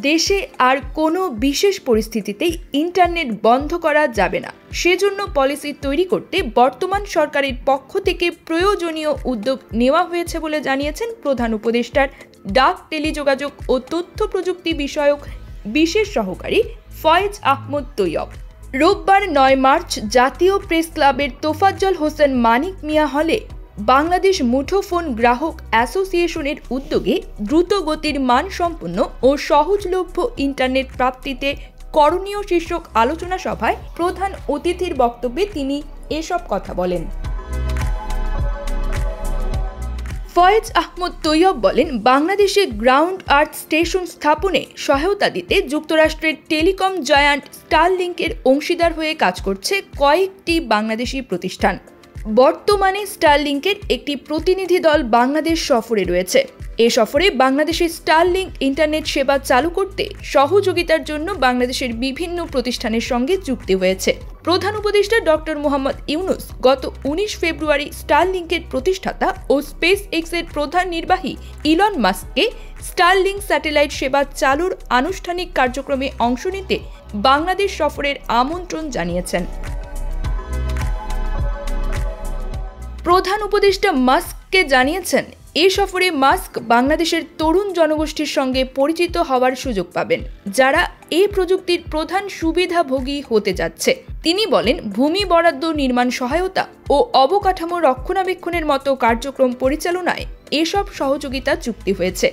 দেশে আর কোনো বিশেষ পরিস্থিতিতেই ইন্টারনেট বন্ধ করা যাবে না। সেজন্য পলিসি তৈরি করতে বর্তমান সরকারের পক্ষ থেকে প্রয়োজনীয় উদ্যোগ নেওয়া হয়েছে বলে জানিয়েছেন প্রধান উপদেষ্টার ডাক, টেলিযোগাযোগ ও তথ্য প্রযুক্তি বিষয়ক বিশেষ সহকারী ফয়েজ আহমদ তৈয়ব। রোববার 9 মার্চ জাতীয় প্রেস ক্লাবের তোফাজ্জল হোসেন মানিক মিয়া হলে বাংলাদেশ মুঠোফোন গ্রাহক অ্যাসোসিয়েশনের উদ্যোগে দ্রুত গতির মানসম্পন্ন ও সহজলভ্য ইন্টারনেট প্রাপ্তিতে করণীয় শীর্ষক আলোচনা সভায় প্রধান অতিথির বক্তব্যে তিনি এসব কথা বলেন। ফয়েজ আহমদ তৈয়ব বলেন, বাংলাদেশে গ্রাউন্ড আর্থ স্টেশন স্থাপনে সহায়তা দিতে যুক্তরাষ্ট্রের টেলিকম জায়ান্ট স্টারলিংকের অংশীদার হয়ে কাজ করছে কয়েকটি বাংলাদেশি প্রতিষ্ঠান। বর্তমানে স্টারলিংকের একটি প্রতিনিধি দল বাংলাদেশ সফরে রয়েছে। এ সফরে বাংলাদেশে স্টারলিংক ইন্টারনেট সেবা চালু করতে সহযোগিতার জন্য বাংলাদেশের বিভিন্ন প্রতিষ্ঠানের সঙ্গে চুক্তি হয়েছে। প্রধান উপদেষ্টা ডক্টর মোহাম্মদ ইউনুস গত 19 ফেব্রুয়ারি স্টারলিংকের প্রতিষ্ঠাতা ও স্পেস এক্সের প্রধান নির্বাহী ইলন মাস্ককে স্টারলিংক স্যাটেলাইট সেবা চালুর আনুষ্ঠানিক কার্যক্রমে অংশ নিতে বাংলাদেশ সফরের আমন্ত্রণ জানিয়েছেন। প্রধান উপদেষ্টা মাস্ককে জানিয়েছেন, এ সফরে মাস্ক বাংলাদেশের তরুণ জনগোষ্ঠীর সঙ্গে পরিচিত হওয়ার সুযোগ পাবেন, যারা এই প্রযুক্তির প্রধান সুবিধাভোগী হতে যাচ্ছে। তিনি বলেন, ভূমি বরাদ্দ, নির্মাণ সহায়তা ও অবকাঠামো রক্ষণাবেক্ষণের মতো কার্যক্রম পরিচালনায় এসব সহযোগিতা চুক্তি হয়েছে।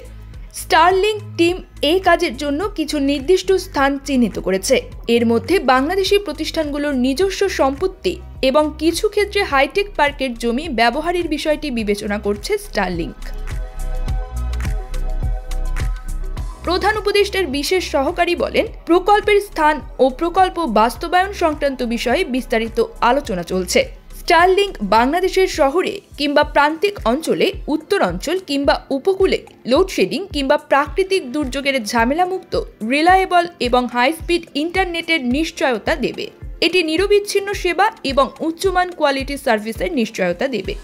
স্টারলিংক টিম এই কাজের জন্য কিছু নির্দিষ্ট স্থান চিহ্নিত করেছে। এর মধ্যে বাংলাদেশি প্রতিষ্ঠানগুলোর নিজস্ব সম্পত্তি এবং কিছু ক্ষেত্রে হাইটেক পার্কের জমি ব্যবহারের বিষয়টি বিবেচনা করছে স্টারলিংক। প্রধান উপদেষ্টার বিশেষ সহকারী বলেন, প্রকল্পের স্থান ও প্রকল্প বাস্তবায়ন সংক্রান্ত বিষয়ে বিস্তারিত আলোচনা চলছে। স্টারলিংক বাংলাদেশের শহরে কিংবা প্রান্তিক অঞ্চলে, উত্তরাঞ্চল কিংবা উপকূলে লোডশেডিং কিংবা প্রাকৃতিক দুর্যোগের ঝামেলামুক্ত, রিলায়েবল এবং হাই স্পিড ইন্টারনেটের নিশ্চয়তা দেবে। এটি নিরবিচ্ছিন্ন সেবা এবং উচ্চমান কোয়ালিটি সার্ভিসের নিশ্চয়তা দেবে।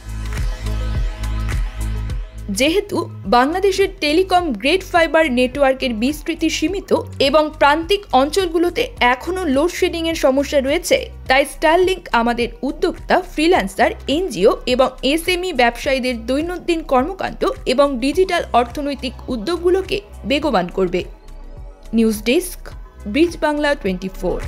যেহেতু বাংলাদেশের টেলিকম গ্রেড ফাইবার নেটওয়ার্কের বিস্তৃতি সীমিত এবং প্রান্তিক অঞ্চলগুলোতে এখনও লোডশেডিংয়ের সমস্যা রয়েছে, তাই স্টারলিংক আমাদের উদ্যোক্তা, ফ্রিল্যান্সার, এনজিও এবং এসএমই ব্যবসায়ীদের দৈনন্দিন কর্মকাণ্ড এবং ডিজিটাল অর্থনৈতিক উদ্যোগগুলোকে বেগবান করবে। News desk, bridge Bangla 24।